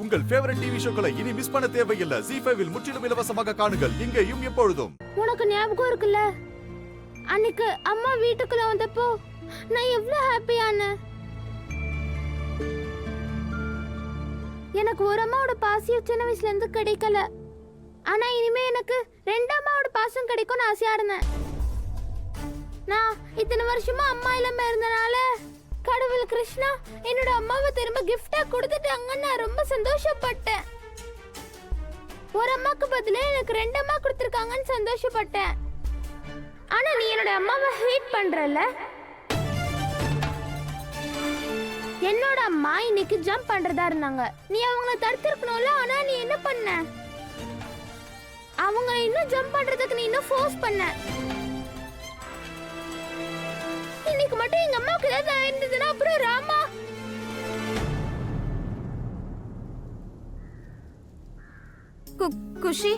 உங்கள் favourite TV ஷோக்களை இனி miss பண்ண தேவையில்லை. ZEE5 இல் முற்றிலும் இலவசமாக காணுங்கள், இங்கேயும் எப்பொழுதும். உனக்கு ஞாபகம் இருக்குல்ல, அன்னைக்கு அம்மா வீட்டுக்குள்ள வந்தப்போ நான் எவ்வளவு ஹாப்பியான. எனக்கு ஒரு அம்மாவோட பாசியம் சின்ன வயசுல இருந்து கிடைக்கல. ஆனா இனிமே எனக்கு 2 அம்மாவோட பாசம் கிடைக்கும்னு ஆசையா இருந்தேன். நான் இத்தனை வருஷமா அம்மா இல்லாம இருந்தனால கடவுள் கிருஷ்ணா என்னோட அம்மாவை திரும்ப கிஃப்டா கொடுத்துட்டாங்கன்னு நான் ரொம்ப சந்தோஷப்பட்டேன். ஒரு அம்மாக்கு பதிலா எனக்கு 2 அம்மா கொடுத்துருக்காங்கன்னு சந்தோஷப்பட்டேன். ஆனா நீ என்னோட அம்மாவை ஹேட் பண்றல. என்னோட அம்மா இன்னைக்கு ஜம்ப் பண்றதா இருந்தாங்க. நீ அவங்கள தடுத்திருக்கணும்ல. ஆனா நீ என்ன பண்ண? அவங்க இன்னும் ஜம்ப் பண்றதுக்கு நீ இன்னும் ஃபோர்ஸ் பண்ண. இன்னைக்கு மட்டும் எங்க அம்மாவுக்கு ஏதாவது இருந்ததுன்னா அப்புறம் ராமா. குஷி,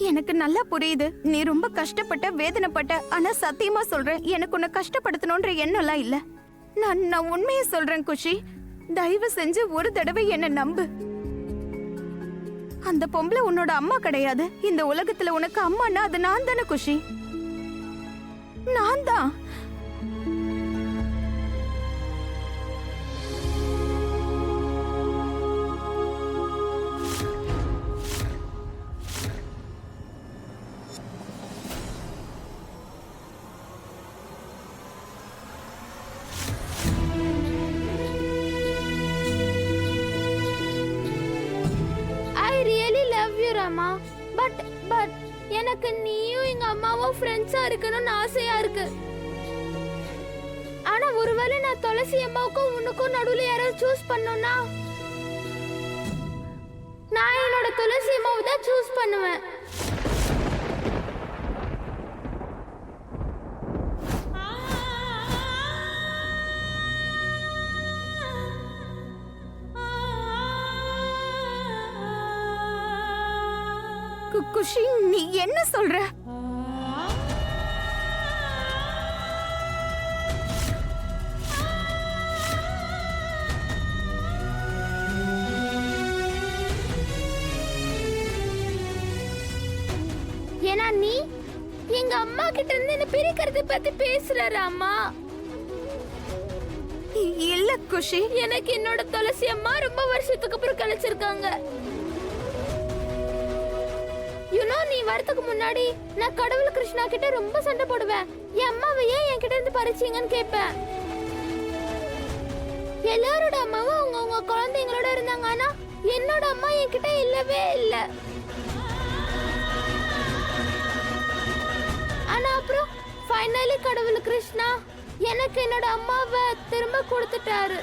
எனக்கு நல்லா புரியுது. நீ ரொம்ப கஷ்டப்பட்ட, வேதனைப்பட்ட. ஆனா சத்தியமா சொல்றேன், எனக்கு உன்னை கஷ்டப்படுத்தணும்ன்ற எண்ணம்லாம் இல்ல. நான் உண்மையை சொல்றேன் குஷி. தயவு செஞ்சு ஒரு தடவை என்ன நம்பு. அந்த பொம்பளை உன்னோட அம்மா கிடையாது. இந்த உலகத்துல உனக்கு அம்மானா அது நான் தானே குஷி. நான் தான். பட் எனக்கு நீயும் எங்க அம்மாவும் ஃப்ரெண்ட்ஸா இருக்கணும்னு ஆசையா இருக்கு. ஆனா ஒருவேளை நான் துளசி அம்மாவுக்கும் உனக்கும் நடுவுல யாராவது சூஸ் பண்ணோம்னா நான் என்னோட துளசி அம்மாவை தான் சூஸ் பண்ணுவேன். குஷி, நீ என்ன சொல்ற? ஏன்னா நீ எங்க அம்மா கிட்ட இருந்து என்ன பிரிக்கிறத பத்தி பேசுற ராமா. இல்ல குஷி, எனக்கு என்னோட துளசி அம்மா ரொம்ப வருஷத்துக்கு அப்புறம் கிடைச்சிருக்காங்க. நீ வரதுக்கு முன்னாடி நான் கடவுள் கிருஷ்ணா கிட்ட ரொம்ப சண்டை போடுவேன். என் அம்மாவை ஏன் என்கிட்ட இருந்து பறிச்சீங்கன்னு கேட்பேன். எல்லாரோட அம்மாவும் அவங்க குழந்தைங்களோட இருந்தாங்க. ஆனா என்னோட அம்மா என்கிட்ட இல்லவே இல்ல. ஆனா அப்புறம் ஃபைனலி கடவுள் கிருஷ்ணா எனக்கு என்னோட அம்மாவை திரும்ப கொடுத்துட்டாரு.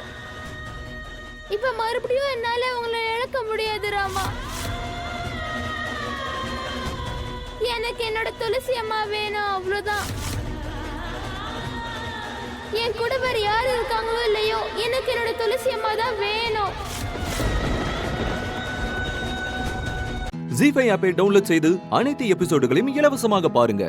இப்ப மறுபடியும் என்னால அவங்களை இழக்க முடியாது ராமா. எனக்கு என்னோட துளசி அம்மா வேணும், அவ்வளவுதான். என் கூட வேற யாரு இருக்காங்களோ இல்லையோ, எனக்கு என்னோட துளசி அம்மா தான் வேணும். ZEE5 ஆப்பை டவுன்லோட் செய்து அனைத்து எபிசோடுகளையும் இலவசமாக பாருங்க.